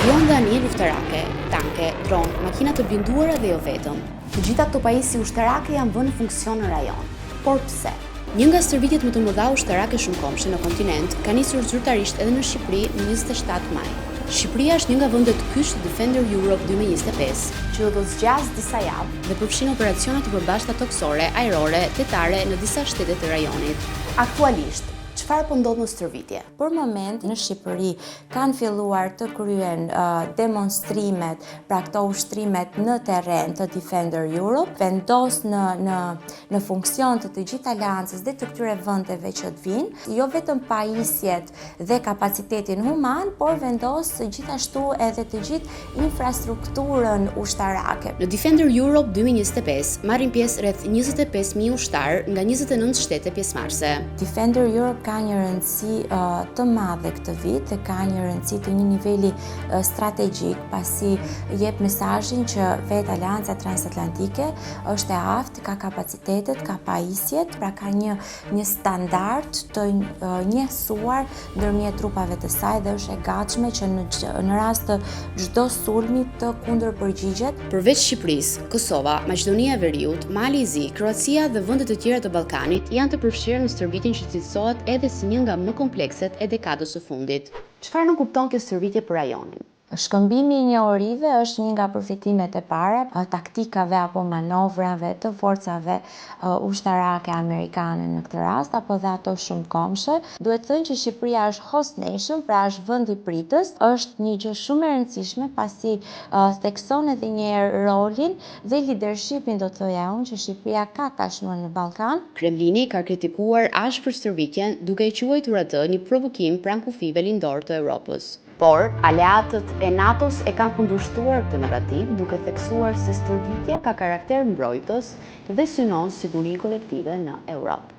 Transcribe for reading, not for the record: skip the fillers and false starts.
Vjen nga anije luftarake, tanke, dron, makina të blinduara dhe jo vetëm. Të gjitha këto pajisje ushtarake janë vënë në funksion në rajon. Por pse? Një nga stërvitjet më të mëdha ushtarake shumëkohëshe në kontinent ka nisur zyrtarisht edhe në Shqipëri në 27 maj. Shqipëria është një nga vendet kyç të Defender Europe 2025, që do të zgjas disa javë dhe përfshin operacione të përbashkëta toksore, ajrore, tetare në disa shtete të rajonit. Aktualisht, çfarë po ndodh në stërvitje? Për moment në Shqipëri kanë filluar të kryen demonstrimet, pra këto ushtrimet në terren të Defender Europe, vendos në funksion të gjithë aleancës dhe të këtyre vendeve që të vinë, jo vetëm pajisjet dhe kapacitetin human, por vendos gjithashtu edhe të gjithë infrastrukturën ushtarake. Në Defender Europe 2025 marrin pjesë rreth 25.000 ushtar nga 29 shtete pjesëmarrëse. Defender Europe ka një rëndësi të madhe këtë vit dhe ka një rëndësi të një niveli strategjik, pasi jep mesazhin që vetë Aleanca Transatlantike është e aftë, ka kapacitetet, ka pajisjet, pra ka një standard të njësuar ndërmjet trupave të saj dhe është e gatshme që në rast të çdo sulmi të kundërpërgjigjet. Përveç Shqipërisë, Kosova, Maqedonia e Veriut, Mali i Zi, Kroacia dhe vendet e tjera të Ballkanit janë të përfshirë në stërvitjen që cilësohet edhe si një nga më komplekset e dekadës së fundit. Çfarë nuk kupton kjo stërvitje për rajonin? Shkëmbimi i njohurive është një nga përfitimet e para, taktikave apo manovrave të forcave ushtarake amerikane në këtë rast, apo dhe ato shumëkohëshe. Duhet thënë që Shqipëria është host nation, pra është vend i pritës, është një gjë shumë e rëndësishme pasi thekson edhe një herë rolin dhe leadershipin, do të thoja unë, që Shqipëria ka tashmë në Ballkan. Kremlini ka kritikuar ashpër stërvitjen, duke i quajtur atë një provokim pranë kufive lindor të Europës. Por, aleatët e NATO-s e kanë kundërshtuar këtë narrativ, duke theksuar se stërvitja ka karakter mbrojtës dhe synon sigurinë kolektive në Europë.